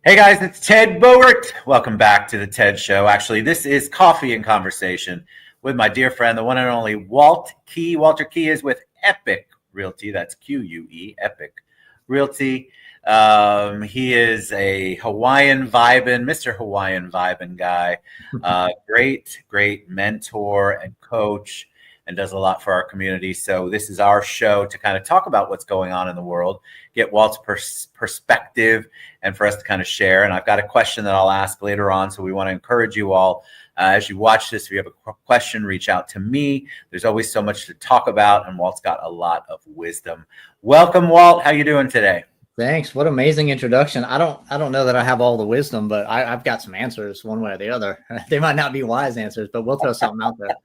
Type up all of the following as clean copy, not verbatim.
Hey guys, it's Ted Bogert. Welcome back to the TED Show. Actually, this is Coffee and Conversation with my dear friend, the one and only Walt Key. Walter Key is with Epic Realty. That's QUE, Epic Realty. He is a Hawaiian vibin', Mr. Hawaiian vibin' guy. Great mentor and coach, and does a lot for our community. So this is our show to kind of talk about what's going on in the world, get Walt's perspective, and for us to kind of share. And I've got a question that I'll ask later on. So we want to encourage you all, as you watch this, if you have a question, reach out to me. There's always so much to talk about, and Walt's got a lot of wisdom. Welcome, Walt. How you doing today? Thanks. What amazing introduction. I don't know that I have all the wisdom, but I've got some answers one way or the other. They might not be wise answers, but we'll throw something out there.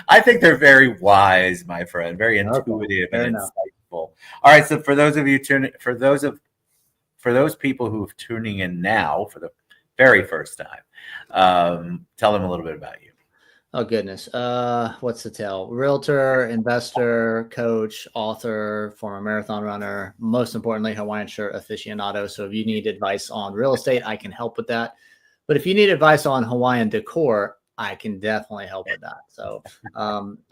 I think they're very wise, my friend, very intuitive and insightful. All right. So for those of you for those people who are tuning in now for the very first time, tell them a little bit about you. Oh, goodness. What's the tell? Realtor, investor, coach, author, former marathon runner, most importantly, Hawaiian shirt aficionado. So if you need advice on real estate, I can help with that. But if you need advice on Hawaiian decor, I can definitely help with that. So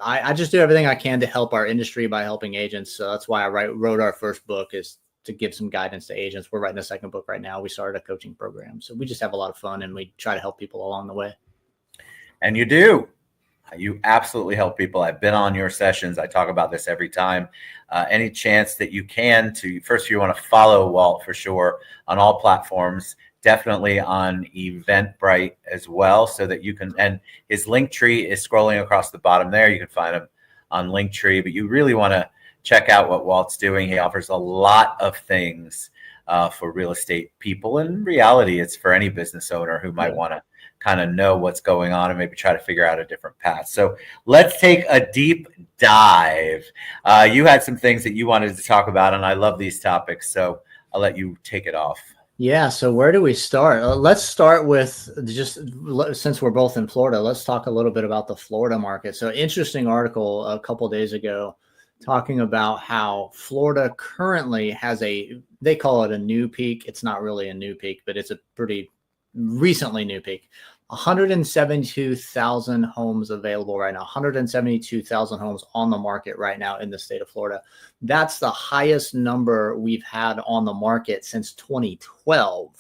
I just do everything I can to help our industry by helping agents. So that's why I wrote our first book, is to give some guidance to agents. We're writing a second book right now. We started a coaching program. So we just have a lot of fun, and we try to help people along the way. And you do. You absolutely help people. I've been on your sessions. I talk about this every time. Any chance that you can to, first, you want to follow Walt for sure on all platforms, definitely on Eventbrite as well, so that you can, and his link tree is scrolling across the bottom there. You can find him on Linktree, but you really want to check out what Walt's doing. He offers a lot of things for real estate people. In reality, it's for any business owner who might want to kind of know what's going on and maybe try to figure out a different path. So let's take a deep dive. You had some things that you wanted to talk about, and I love these topics. So I'll let you take it off. Yeah. So where do we start? Let's start with, just since we're both in Florida, let's talk a little bit about the Florida market. So interesting article a couple of days ago talking about how Florida currently has they call it a new peak. It's not really a new peak, but it's a pretty recently new peak. 172,000 homes available right now, 172,000 homes on the market right now in the state of Florida. That's the highest number we've had on the market since 2012. Wow.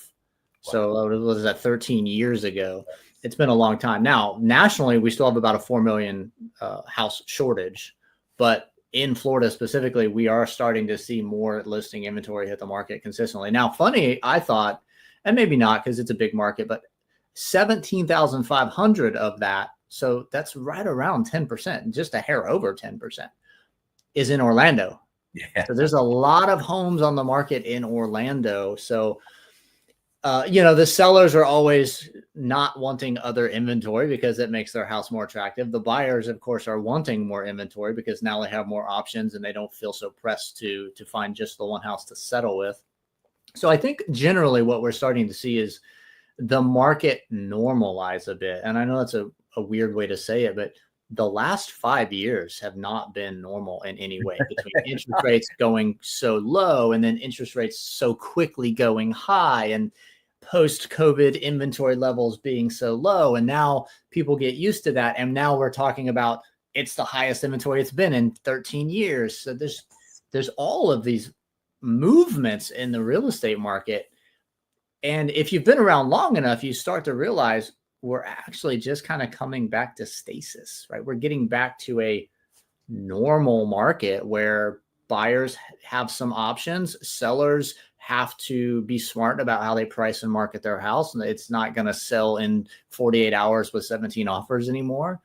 So what was that, 13 years ago? It's been a long time. Now, nationally, we still have about a 4 million house shortage, but in Florida specifically, we are starting to see more listing inventory hit the market consistently. Now, funny, I thought, and maybe not because it's a big market, but 17,500 of that, so that's right around 10%, just a hair over 10%, is in Orlando. Yeah. So there's a lot of homes on the market in Orlando. So, the sellers are always not wanting other inventory because it makes their house more attractive. The buyers, of course, are wanting more inventory because now they have more options and they don't feel so pressed to find just the one house to settle with. So I think generally what we're starting to see is the market normalize a bit. And I know that's a weird way to say it, but the last 5 years have not been normal in any way, between interest rates going so low and then interest rates so quickly going high, and post-COVID inventory levels being so low. And now people get used to that. And now we're talking about it's the highest inventory it's been in 13 years. So there's all of these movements in the real estate market. And if you've been around long enough, you start to realize we're actually just kind of coming back to stasis, right? We're getting back to a normal market where buyers have some options. Sellers have to be smart about how they price and market their house. And it's not going to sell in 48 hours with 17 offers anymore.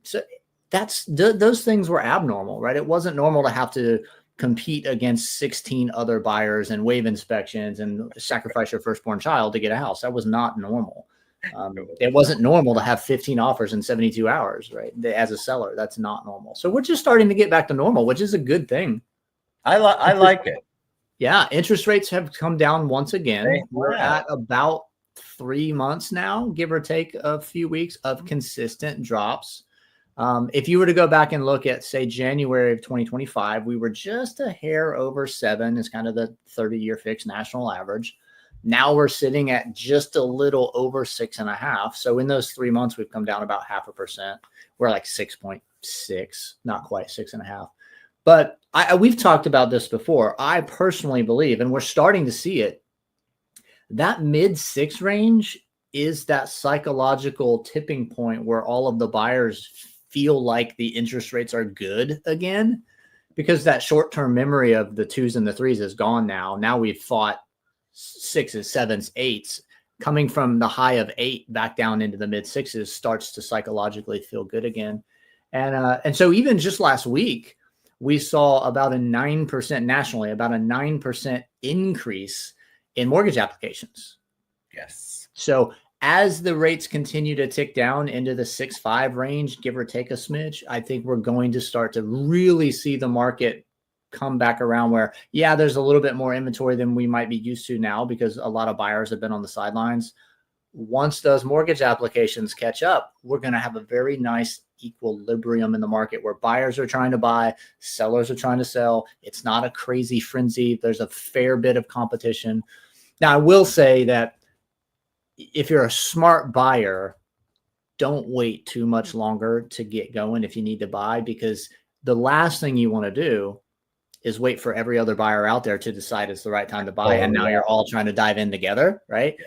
So those things were abnormal, right? It wasn't normal to have to compete against 16 other buyers and waive inspections and sacrifice your firstborn child to get a house. That was not normal. It wasn't normal to have 15 offers in 72 hours, right? As a seller, that's not normal. So we're just starting to get back to normal, which is a good thing. I like it. Yeah. Interest rates have come down once again. We're at about 3 months now, give or take a few weeks of consistent drops. If you were to go back and look at, say, January of 2025, we were just a hair over 7 is kind of the 30-year fixed national average. Now we're sitting at just a little over 6.5. So in those 3 months, we've come down about 0.5%. We're like 6.6, not quite 6.5. But we've talked about this before. I personally believe, and we're starting to see it, that mid-6 range is that psychological tipping point where all of the buyers feel like the interest rates are good again, because that short-term memory of the 2s and the 3s is gone now. Now we've fought 6s, 7s, 8s. Coming from the high of 8 back down into the mid-6s starts to psychologically feel good again. And so even just last week, we saw about a 9% nationally, about a 9% increase in mortgage applications. Yes. So as the rates continue to tick down into the 6.5 range, give or take a smidge, I think we're going to start to really see the market come back around where, yeah, there's a little bit more inventory than we might be used to now because a lot of buyers have been on the sidelines. Once those mortgage applications catch up, we're going to have a very nice equilibrium in the market where buyers are trying to buy, sellers are trying to sell. It's not a crazy frenzy. There's a fair bit of competition. Now, I will say that if you're a smart buyer, don't wait too much longer to get going if you need to buy, because the last thing you want to do is wait for every other buyer out there to decide it's the right time to buy. And now you're all trying to dive in together, right?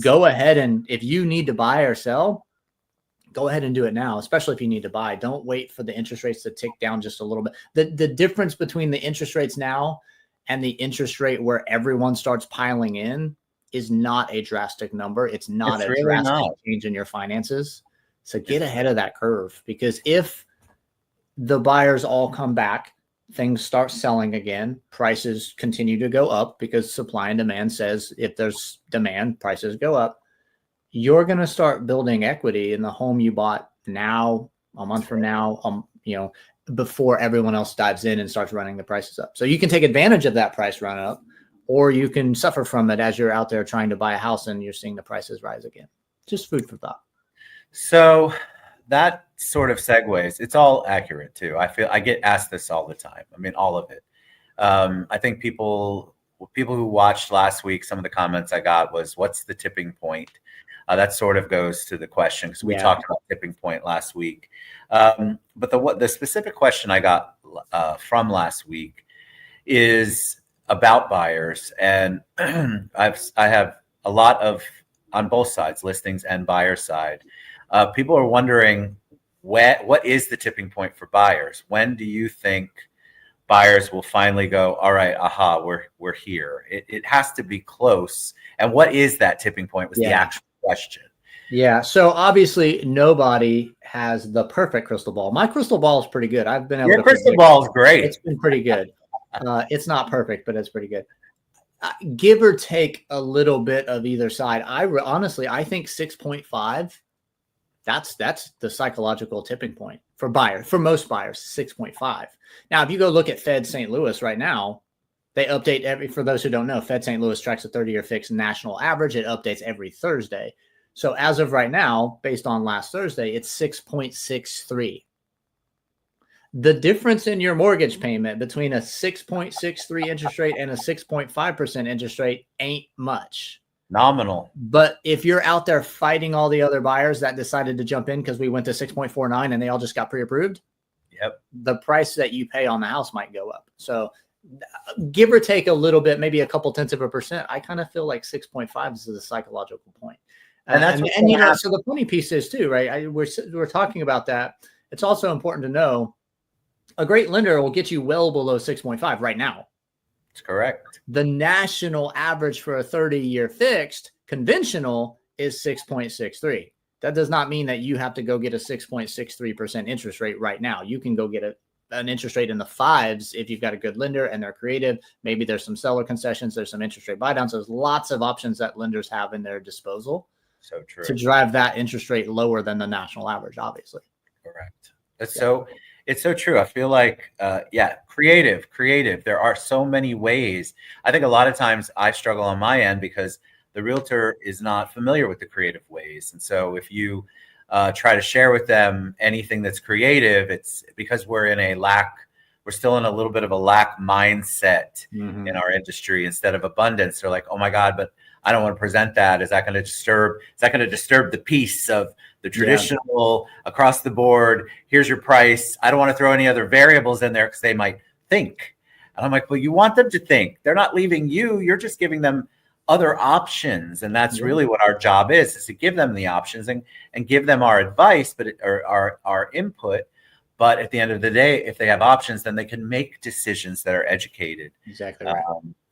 Go ahead, and if you need to buy or sell, go ahead and do it now, especially if you need to buy. Don't wait for the interest rates to tick down just a little bit. The difference between the interest rates now and the interest rate where everyone starts piling in is not a drastic number. It's not a drastic change in your finances. So get ahead of that curve, because if the buyers all come back, things start selling again, prices continue to go up because supply and demand says if there's demand, prices go up. You're going to start building equity in the home you bought now, a month from now, before everyone else dives in and starts running the prices up. So you can take advantage of that price run up, or you can suffer from it as you're out there trying to buy a house and you're seeing the prices rise again. Just food for thought. So that sort of segues. It's all accurate too. I get asked this all the time. I mean, all of it. I think people who watched last week, some of the comments I got was, what's the tipping point? That sort of goes to the question, because we talked about tipping point last week. But the specific question I got from last week is about buyers. And I have a lot of, on both sides, listings and buyer side. People are wondering, what is the tipping point for buyers? When do you think buyers will finally go, all right, aha, we're here? It has to be close. And what is that tipping point was the actual question. Yeah. So obviously nobody has the perfect crystal ball. My crystal ball is pretty good. I've been able Your crystal ball is great. It's been pretty good. It's not perfect, but it's pretty good. Give or take a little bit of either side. Honestly, I think 6.5. That's the psychological tipping point for buyers. For most buyers, 6.5. Now, if you go look at Fed St. Louis right now, they update for those who don't know, Fed St. Louis tracks a 30-year fixed national average. It updates every Thursday. So as of right now, based on last Thursday, it's 6.63. The difference in your mortgage payment between a 6.63 interest rate and a 6.5% interest rate ain't much. Nominal. But if you're out there fighting all the other buyers that decided to jump in because we went to 6.49 and they all just got pre-approved, the price that you pay on the house might go up. So give or take a little bit, maybe a couple tenths of a percent, I kind of feel like 6.5 is the psychological point. And that's so the funny piece is too, right? We're talking about that. It's also important to know a great lender will get you well below 6.5 right now. That's correct. The national average for a 30-year fixed conventional is 6.63. That does not mean that you have to go get a 6.63% interest rate right now. You can go get an interest rate in the 5s if you've got a good lender and they're creative. Maybe there's some seller concessions. There's some interest rate buy downs. There's lots of options that lenders have in their disposal. So true. To drive that interest rate lower than the national average, obviously. Correct. It's so true. I feel like, creative. There are so many ways. I think a lot of times I struggle on my end because the realtor is not familiar with the creative ways. And so if you try to share with them anything that's creative, it's because we're still in a little bit of a lack mindset in our industry instead of abundance. They're like, oh my God, but I don't want to present that. Is that going to disturb the peace of the traditional across the board? Here's your price. I don't want to throw any other variables in there because they might think. And I'm like, well, you want them to think. They're not leaving you. You're just giving them other options. And that's really what our job is to give them the options and give them our advice, or our input. But at the end of the day, if they have options, then they can make decisions that are educated. Exactly right.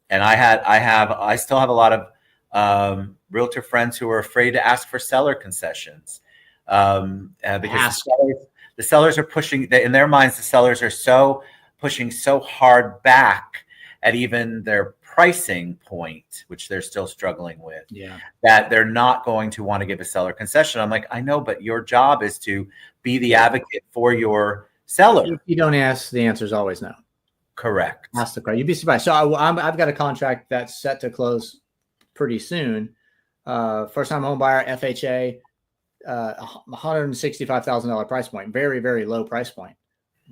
And I still have a lot of realtor friends who are afraid to ask for seller concessions because the sellers are pushing. In their minds, the sellers are pushing so hard back at even their pricing point, which they're still struggling with, that they're not going to want to give a seller concession. I'm like, I know, but your job is to be the advocate for your seller. If you don't ask, the answer is always no. Correct. Ask the question. You'd be surprised. So I've got a contract that's set to close pretty soon. First time home buyer, FHA, $165,000 price point. Very, very low price point.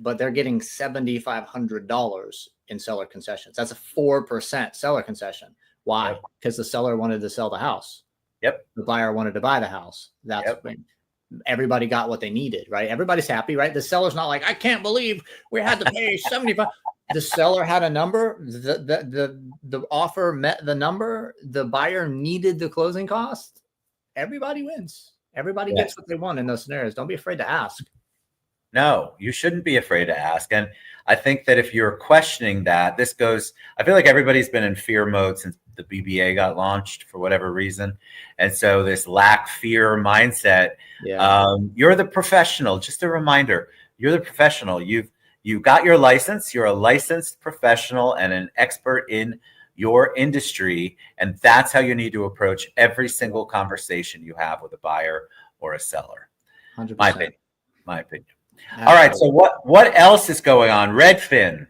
But they're getting $7,500 in seller concessions. That's a 4% seller concession. Why? Because the seller wanted to sell the house. Yep. The buyer wanted to buy the house. That's when everybody got what they needed, right? Everybody's happy, right? The seller's not like, I can't believe we had to pay 75. The seller had a number. The offer met the number. The buyer needed the closing cost. Everybody wins. Everybody gets what they want in those scenarios. Don't be afraid to ask. No, you shouldn't be afraid to ask. And I think that if you're questioning that, I feel like everybody's been in fear mode since the BBA got launched for whatever reason. And so this lack fear mindset, you're the professional. Just a reminder, you're the professional. You got your license. You're a licensed professional and an expert in your industry. And that's how you need to approach every single conversation you have with a buyer or a seller. 100%. My opinion. All right. So what else is going on? Redfin.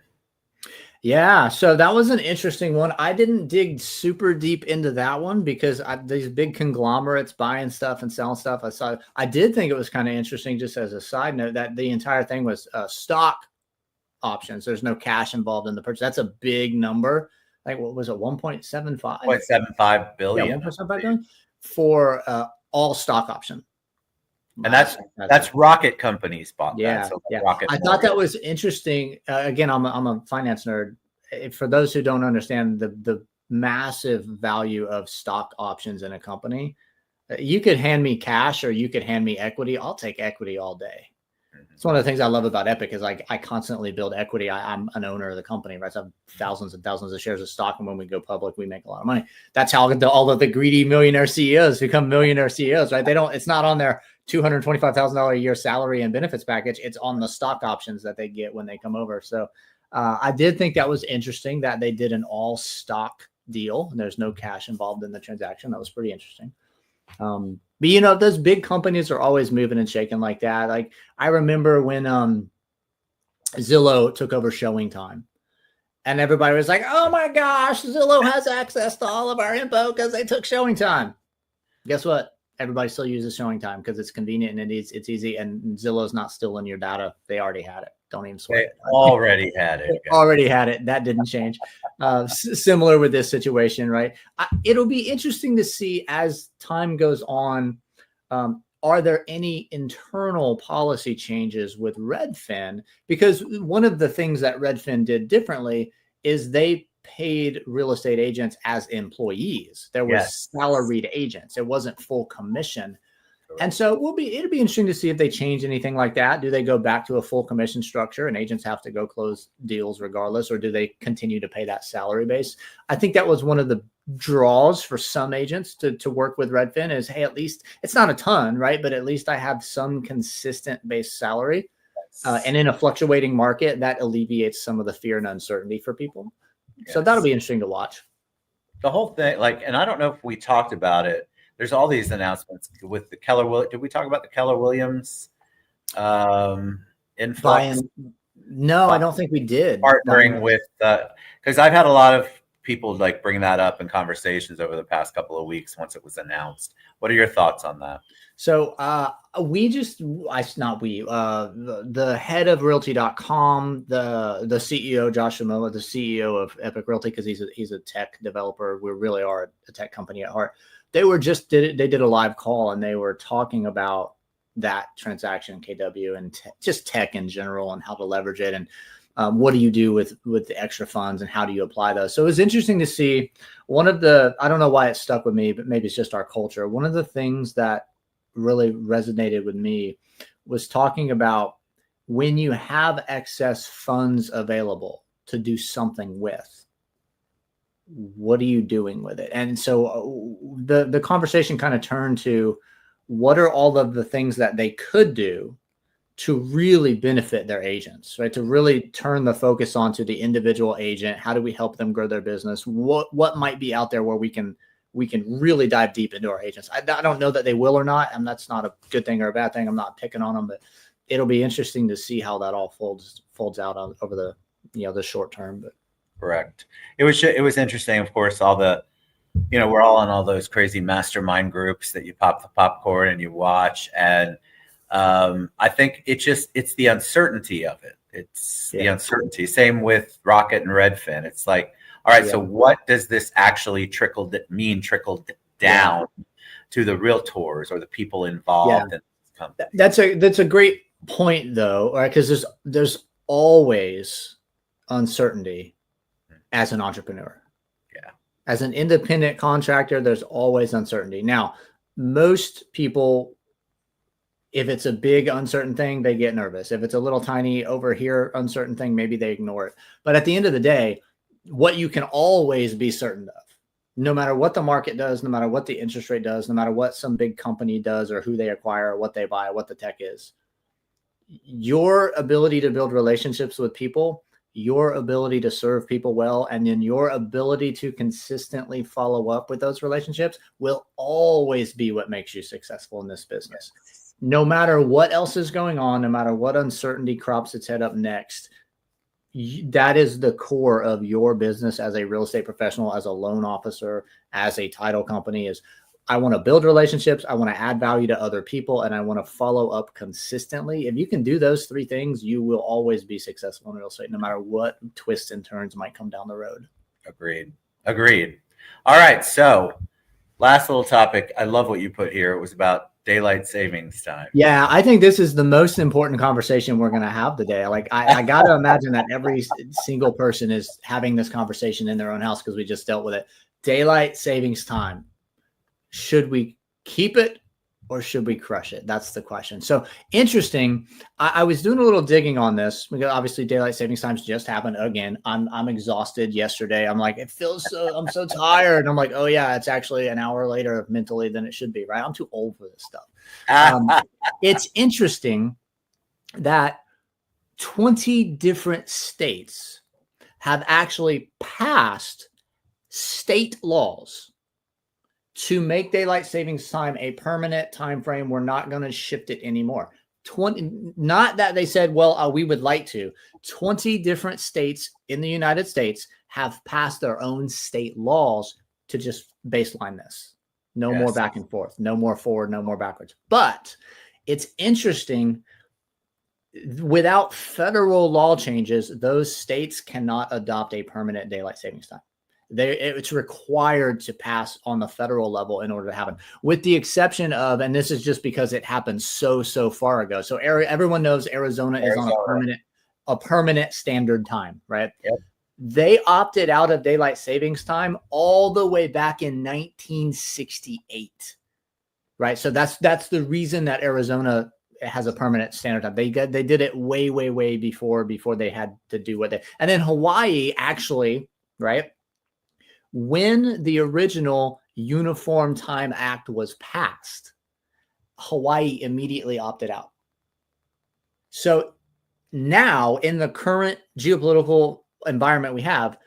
Yeah. So that was an interesting one. I didn't dig super deep into that one because these big conglomerates buying stuff and selling stuff. I did think it was kind of interesting, just as a side note, that the entire thing was stock options. There's no cash involved in the purchase. That's a big number. Like, what was it? 1.75? 1.75 billion. Yeah, 1.75 billion for all stock option. And that's Rocket companies bought that. So Rocket I thought that was interesting. Again, I'm a finance nerd. For those who don't understand the massive value of stock options in a company, you could hand me cash or you could hand me equity. I'll take equity all day. It's one of the things I love about Epic is like I constantly build equity. I'm an owner of the company, right? So I have thousands and thousands of shares of stock, and when we go public, we make a lot of money. That's how all of the greedy millionaire CEOs become millionaire CEOs, right? It's not on their $225,000 a year salary and benefits package. It's on the stock options that they get when they come over. So I did think that was interesting that they did an all stock deal and there's no cash involved in the transaction. That was pretty interesting. But those big companies are always moving and shaking like that. Like I remember when Zillow took over Showing Time, and everybody was like, "Oh my gosh, Zillow has access to all of our info because they took Showing Time." Guess what? Everybody still uses Showing Time because it's convenient and it's easy. And Zillow's not stealing your data; they already had it. Don't even sweat it. Already had it. Already had it. That didn't change. Similar with this situation, right? It'll be interesting to see as time goes on. Are there any internal policy changes with Redfin? Because one of the things that Redfin did differently is they paid real estate agents as employees. There was salaried agents. It wasn't full commission. And so it'll be interesting to see if they change anything like that. Do they go back to a full commission structure and agents have to go close deals regardless, or do they continue to pay that salary base? I think that was one of the draws for some agents to work with Redfin is, hey, at least it's not a ton, right? But at least I have some consistent base salary. And in a fluctuating market, that alleviates some of the fear and uncertainty for people. So that'll be interesting to watch. The whole thing, and I don't know if we talked about it. There's all these announcements with the Keller. Did we talk about the Keller Williams influx? No, I don't think we did. Partnering with, because I've had a lot of people like bring that up in conversations over the past couple of weeks once it was announced. What are your thoughts on that? So the head of realty.com, the CEO, Josh Amoa, the CEO of Epic Realty, because he's a tech developer. We really are a tech company at heart. They did a live call and they were talking about that transaction, KW, and just tech in general and how to leverage it. And what do you do with the extra funds and how do you apply those? So it was interesting to see I don't know why it stuck with me, but maybe it's just our culture. One of the things that really resonated with me was talking about when you have excess funds available to do something with, what are you doing with it? And so the conversation kind of turned to what are all of the things that they could do to really benefit their agents, right? To really turn the focus onto the individual agent. How do we help them grow their business? What might be out there where we can really dive deep into our agents? I don't know that they will or not, and that's not a good thing or a bad thing. I'm not picking on them, but it'll be interesting to see how that all folds out over the short term. But correct. It was interesting, of course, all the, we're all in all those crazy mastermind groups that you pop the popcorn and you watch. And I think it's the uncertainty of it. It's the uncertainty. Same with Rocket and Redfin. It's like, all right, so what does this actually trickle down to the realtors or the people involved in this company? That's a great point, though, right? Because there's always uncertainty as an entrepreneur. Yeah. As an independent contractor, there's always uncertainty. Now, most people, if it's a big uncertain thing, they get nervous. If it's a little tiny over here uncertain thing, maybe they ignore it. But at the end of the day, what you can always be certain of, no matter what the market does, no matter what the interest rate does, no matter what some big company does or who they acquire, or what they buy, what the tech is, your ability to build relationships with people, your ability to serve people well, and then your ability to consistently follow up with those relationships will always be what makes you successful in this business. No matter what else is going on, no matter what uncertainty crops its head up next, that is the core of your business as a real estate professional, as a loan officer, as a title company. Is I want to build relationships, I want to add value to other people, and I want to follow up consistently. If you can do those three things, you will always be successful in real estate, no matter what twists and turns might come down the road. Agreed. All right, so last little topic. I love what you put here. It was about daylight savings time. Yeah, I think this is the most important conversation we're going to have today. Like, I got to imagine that every single person is having this conversation in their own house because we just dealt with it. Daylight savings time. Should we keep it or should we crush it? That's the question. So interesting. I was doing a little digging on this because obviously daylight savings times just happened again. I'm exhausted yesterday. I'm like, I'm so tired. I'm like, oh yeah, it's actually an hour later mentally than it should be, right? I'm too old for this stuff. It's interesting that 20 different states have actually passed state laws to make daylight savings time a permanent time frame. We're not going to shift it anymore. Not that they said, well, we would like to. 20 different states in the United States have passed their own state laws to just baseline this. No more back and forth, no more forward, no more backwards. But it's interesting. Without federal law changes, those states cannot adopt a permanent daylight savings time. It's required to pass on the federal level in order to happen, with the exception of, and this is just because it happened so far ago. So everyone knows Arizona is on a permanent standard time, right? Yep. They opted out of daylight savings time all the way back in 1968, right? So that's the reason that Arizona has a permanent standard time. They did it way before they had to do what they, and then Hawaii actually, right? When the original Uniform Time Act was passed, Hawaii immediately opted out. So now in the current geopolitical environment we have,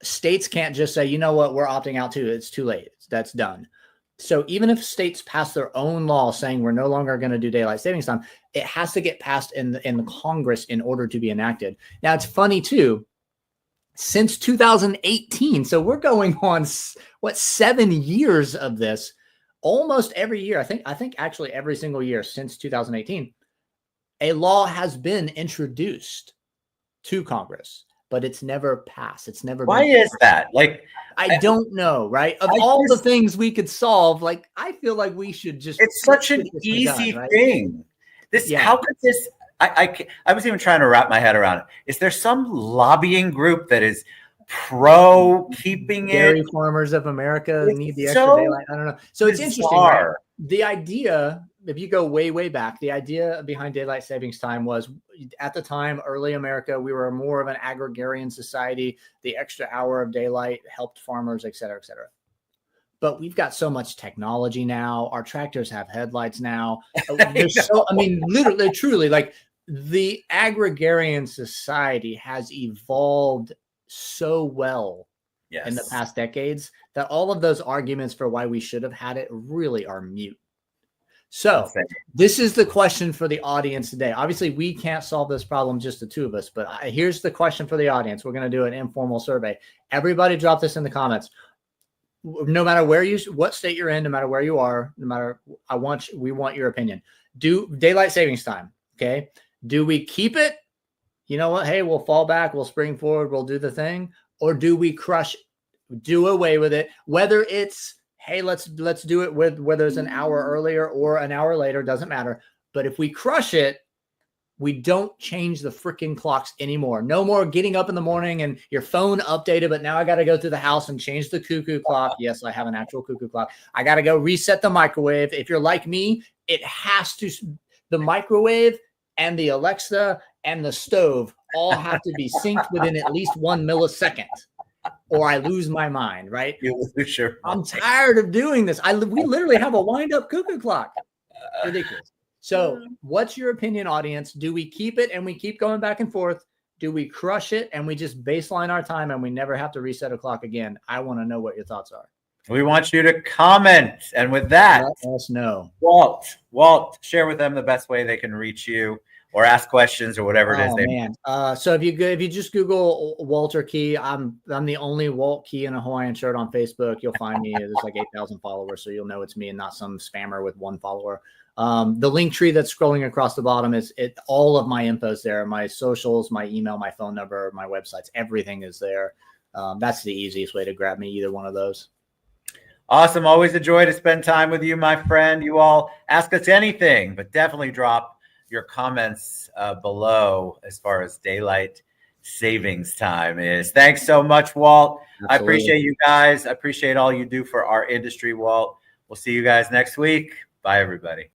states can't just say, you know what, we're opting out too. It's too late. That's done. So even if states pass their own law saying we're no longer going to do daylight savings time, it has to get passed in the Congress in order to be enacted. Now it's funny too, since 2018. So we're going on 7 years of this, almost every year. I think actually every single year since 2018, a law has been introduced to Congress, but it's never passed. It's never. Why is that? Like, I don't know, right? Of all the things we could solve, like, I feel like we should just. It's such an easy thing. How could this? I was even trying to wrap my head around it. Is there some lobbying group that is pro keeping Dairy Farmers of America need the extra daylight? I don't know. So it's interesting. Right? The idea, if you go way, way back, the idea behind daylight savings time was, at the time, early America, we were more of an agrarian society. The extra hour of daylight helped farmers, et cetera, et cetera. But we've got so much technology now. Our tractors have headlights now. Literally, truly, like, the agrarian society has evolved so well in the past decades that all of those arguments for why we should have had it really are mute. So this is the question for the audience today. Obviously, we can't solve this problem, just the two of us, but here's the question for the audience. We're going to do an informal survey. Everybody drop this in the comments. No matter what state you're in, no matter where you are, we want your opinion. Do daylight savings time. Okay. Do we keep it? You know what? Hey, we'll fall back. We'll spring forward. We'll do the thing. Or do we do away with it? Whether it's, hey, let's do it with, whether it's an hour earlier or an hour later, doesn't matter. But if we crush it, we don't change the freaking clocks anymore. No more getting up in the morning and your phone updated, but now I got to go through the house and change the cuckoo clock. Yes, I have an actual cuckoo clock. I got to go reset the microwave. If you're like me, it has to, the microwave and the Alexa and the stove all have to be synced within at least 1 millisecond, or I lose my mind, right? Sure. I'm tired of doing this. We literally have a wind-up cuckoo clock. Ridiculous. So what's your opinion, audience? Do we keep it and we keep going back and forth? Do we crush it and we just baseline our time and we never have to reset a clock again? I want to know what your thoughts are. We want you to comment. And with that, let us know. Walt, share with them the best way they can reach you or ask questions or whatever it is. So if you just Google Walter Key, I'm the only Walt Key in a Hawaiian shirt on Facebook. You'll find me. There's like 8,000 followers, so you'll know it's me and not some spammer with 1 follower. The link tree that's scrolling across the bottom is all of my info's there. My socials, my email, my phone number, my websites, everything is there. That's the easiest way to grab me, either one of those. Awesome. Always a joy to spend time with you, my friend. You all ask us anything, but definitely drop your comments below as far as daylight savings time is. Thanks so much, Walt. Absolutely. I appreciate you guys. I appreciate all you do for our industry, Walt. We'll see you guys next week. Bye, everybody.